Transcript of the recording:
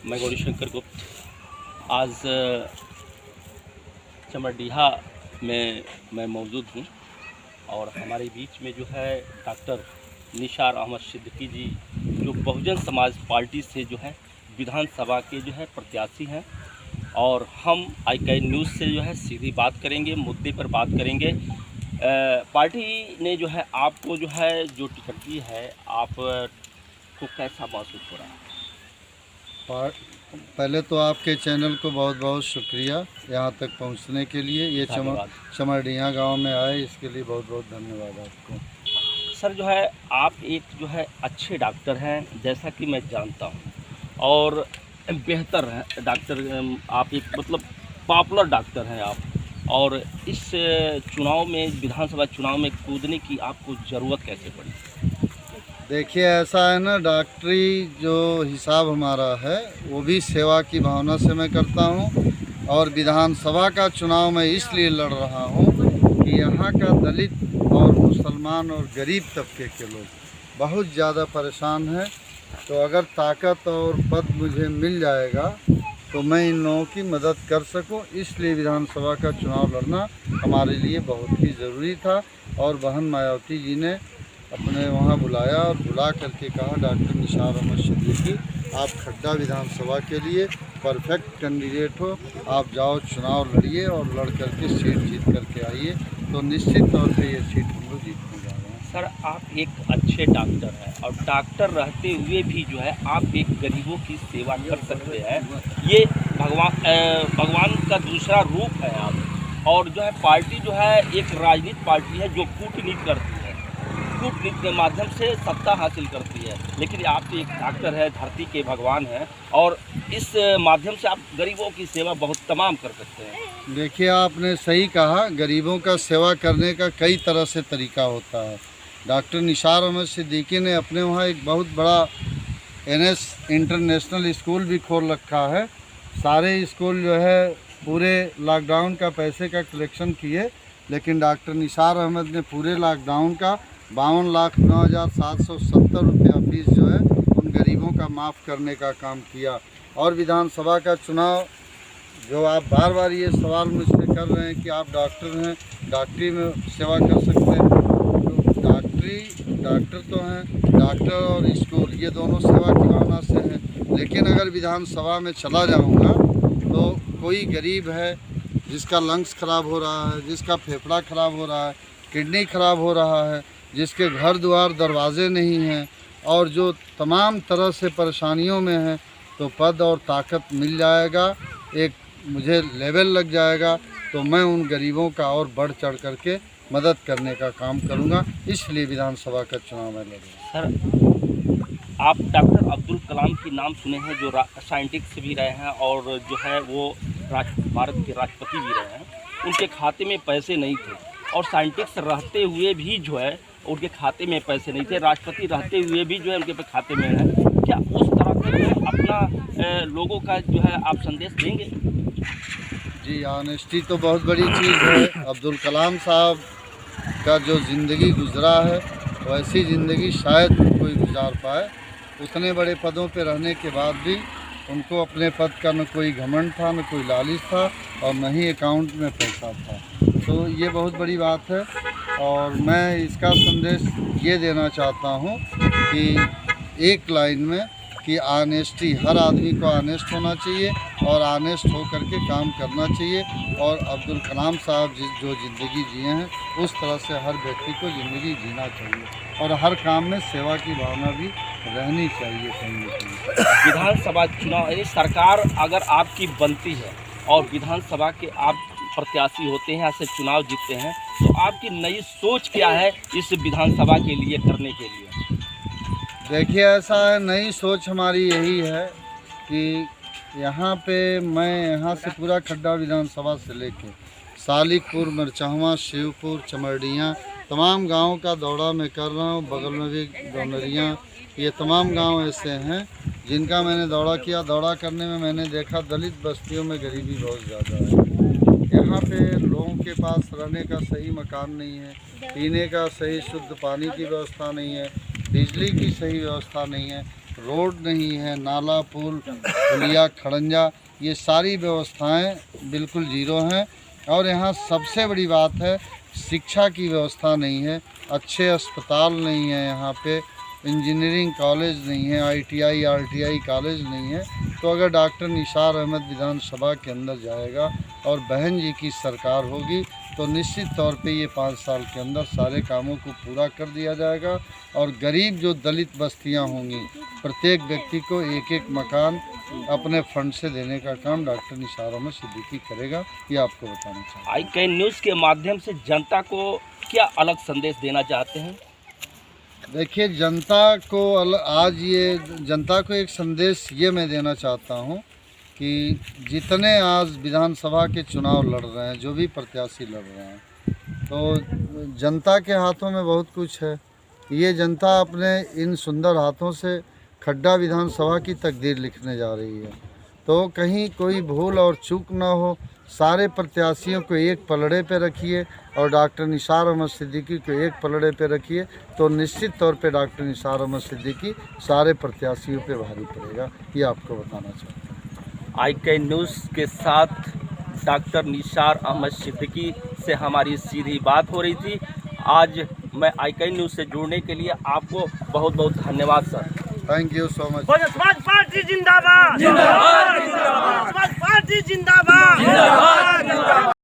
मैं गौरीशंकर गुप्त आज चमरडीहा में मैं मौजूद हूँ और हमारे बीच में जो है डॉक्टर निसार अहमद सिद्दीकी जी जो बहुजन समाज पार्टी से जो है विधानसभा के जो है प्रत्याशी हैं और हम ICAI न्यूज़ से जो है सीधी बात करेंगे, मुद्दे पर बात करेंगे। पार्टी ने जो है आपको जो है जो टिकट दी है, आपको कैसा महसूस हो रहा है? पहले तो आपके चैनल को बहुत बहुत शुक्रिया यहाँ तक पहुँचने के लिए। ये चमरडीहा गांव में आए, इसके लिए बहुत बहुत धन्यवाद आपको। सर जो है आप एक जो है अच्छे डॉक्टर हैं जैसा कि मैं जानता हूँ और बेहतर है डॉक्टर, आप एक मतलब पॉपुलर डॉक्टर हैं आप, और इस चुनाव में विधानसभा चुनाव में कूदने की आपको ज़रूरत कैसे पड़ी? देखिए ऐसा है ना, डॉक्टरी जो हिसाब हमारा है वो भी सेवा की भावना से मैं करता हूँ और विधानसभा का चुनाव मैं इसलिए लड़ रहा हूँ कि यहाँ का दलित और मुसलमान और गरीब तबके के लोग बहुत ज़्यादा परेशान हैं। तो अगर ताकत और पद मुझे मिल जाएगा तो मैं इन लोगों की मदद कर सकूं, इसलिए विधानसभा का चुनाव लड़ना हमारे लिए बहुत ही ज़रूरी था। और बहन मायावती जी ने अपने वहाँ बुलाया और बुला करके कहा, डॉक्टर निसार अहमद सिद्दीकी आप खड्डा विधानसभा के लिए परफेक्ट कैंडिडेट हो, आप जाओ चुनाव लड़िए और लड़ करके सीट जीत करके आइए। तो निश्चित तौर पे ये सीट हम लोग जीतने जा रहे हैं। सर आप एक अच्छे डॉक्टर हैं और डॉक्टर रहते हुए भी जो है आप एक गरीबों की सेवा कर सकते हैं, ये भगवान का दूसरा रूप है आप। और जो है पार्टी जो है एक राजनीतिक पार्टी है जो कूटनीति करती है, कूटनीति के माध्यम से सत्ता हासिल करती है, लेकिन आप तो एक डॉक्टर है, धरती के भगवान हैं और इस माध्यम से आप गरीबों की सेवा बहुत तमाम कर सकते हैं। देखिए आपने सही कहा, गरीबों का सेवा करने का कई तरह से तरीका होता है। डॉक्टर निसार अहमद सिद्दीकी ने अपने वहाँ एक बहुत बड़ा NS इंटरनेशनल स्कूल भी खोल रखा है। सारे स्कूल जो है पूरे लॉकडाउन का पैसे का कलेक्शन किए, लेकिन डॉक्टर निसार अहमद ने पूरे लॉकडाउन का 52,09,770 रुपया फीस जो है उन गरीबों का माफ़ करने का काम किया। और विधानसभा का चुनाव जो आप बार बार ये सवाल मुझसे कर रहे हैं कि आप डॉक्टर हैं, डॉक्टरी में सेवा कर सकते हैं, तो डॉक्टर तो हैं, डॉक्टर और स्कूल ये दोनों सेवा की भावना से हैं। लेकिन अगर विधानसभा में चला जाऊंगा तो कोई गरीब है जिसका लंग्स ख़राब हो रहा है, जिसका फेफड़ा ख़राब हो रहा है, किडनी ख़राब हो रहा है, जिसके घर द्वार दरवाजे नहीं हैं और जो तमाम तरह से परेशानियों में हैं, तो पद और ताकत मिल जाएगा, एक मुझे लेवल लग जाएगा, तो मैं उन गरीबों का और बढ़ चढ़ करके मदद करने का काम करूंगा। इसलिए विधानसभा का चुनाव मैं लड़ूंगा। सर आप डॉक्टर अब्दुल कलाम की नाम सुने हैं जो साइंटिस्ट भी रहे हैं और जो है वो भारत के राष्ट्रपति भी रहे हैं, उनके खाते में पैसे नहीं थे और साइंटिस्ट रहते हुए भी जो है उनके खाते में पैसे नहीं थे, राष्ट्रपति रहते हुए भी जो है उनके खाते में है। क्या उस तरह से जो है अपना लोगों का जो है आप संदेश देंगे? जी, ऑनेस्टी तो बहुत बड़ी चीज़ है। अब्दुल कलाम साहब का जो ज़िंदगी गुजरा है वैसी ज़िंदगी शायद कोई गुजार पाए। उतने बड़े पदों पे रहने के बाद भी उनको अपने पद का न कोई घमंड था, न कोई लालच था और न ही अकाउंट में पैसा था। तो ये बहुत बड़ी बात है और मैं इसका संदेश ये देना चाहता हूँ कि एक लाइन में कि ऑनेस्टी, हर आदमी को ऑनेस्ट होना चाहिए और ऑनेस्ट हो करके काम करना चाहिए। और अब्दुल कलाम साहब जो ज़िंदगी जिए हैं उस तरह से हर व्यक्ति को ज़िंदगी जीना चाहिए और हर काम में सेवा की भावना भी रहनी चाहिए कहीं न कहीं। विधानसभा चुनाव यानी सरकार अगर आपकी बनती है और विधानसभा के आप प्रत्याशी होते हैं, ऐसे चुनाव जीतते हैं, तो आपकी नई सोच क्या है इस विधानसभा के लिए करने के लिए? देखिए ऐसा है, नई सोच हमारी यही है कि यहाँ पे मैं यहाँ से पूरा खड्डा विधानसभा से लेके सालिकपुर, मरचहवा, शिवपुर, चमरडीहा तमाम गाँव का दौरा मैं कर रहा हूँ। बगल में भी गौनरियाँ, ये तमाम गांव ऐसे हैं जिनका मैंने दौरा किया। दौरा करने में मैंने देखा दलित बस्तियों में गरीबी बहुत ज़्यादा है। यहाँ पे लोगों के पास रहने का सही मकान नहीं है, पीने का सही शुद्ध पानी की व्यवस्था नहीं है, बिजली की सही व्यवस्था नहीं है। रोड नहीं है, नाला पुल पुलिया खड़ंजा ये सारी व्यवस्थाएं बिल्कुल जीरो हैं। और यहाँ सबसे बड़ी बात है शिक्षा की व्यवस्था नहीं है, अच्छे अस्पताल नहीं है, यहाँ पे इंजीनियरिंग कॉलेज नहीं है, ITI RTI कॉलेज नहीं है। तो अगर डॉक्टर निसार अहमद विधानसभा के अंदर जाएगा और बहन जी की सरकार होगी तो निश्चित तौर पे ये 5 साल के अंदर सारे कामों को पूरा कर दिया जाएगा। और गरीब जो दलित बस्तियां होंगी प्रत्येक व्यक्ति को एक एक मकान अपने फंड से देने का काम डॉक्टर निसार अहमद सिद्दीकी करेगा, ये आपको बताना चाहिए। ICAN न्यूज़ के माध्यम से जनता को क्या अलग संदेश देना चाहते हैं? देखिए जनता को एक संदेश ये मैं देना चाहता हूँ कि जितने आज विधानसभा के चुनाव लड़ रहे हैं, जो भी प्रत्याशी लड़ रहे हैं, तो जनता के हाथों में बहुत कुछ है। ये जनता अपने इन सुंदर हाथों से खड्डा विधानसभा की तकदीर लिखने जा रही है। तो कहीं कोई भूल और चूक ना हो, सारे प्रत्याशियों को एक पलड़े पे रखिए और डॉक्टर निसार अहमद सिद्दीकी को एक पलड़े पे रखिए, तो निश्चित तौर पे डॉक्टर निसार अहमद सिद्दीकी सारे प्रत्याशियों पे भारी पड़ेगा, ये आपको बताना चाहता हूँ। ICAN न्यूज़ के साथ डॉक्टर निसार अहमद सिद्दीकी से हमारी सीधी बात हो रही थी। आज मैं ICAN न्यूज़ से जुड़ने के लिए आपको बहुत बहुत धन्यवाद sir. Thank you so much. समाज पार्टी जिंदाबाद, जिंदाबाद, जिंदाबाद, समाज पार्टी जिंदाबाद, जिंदाबाद।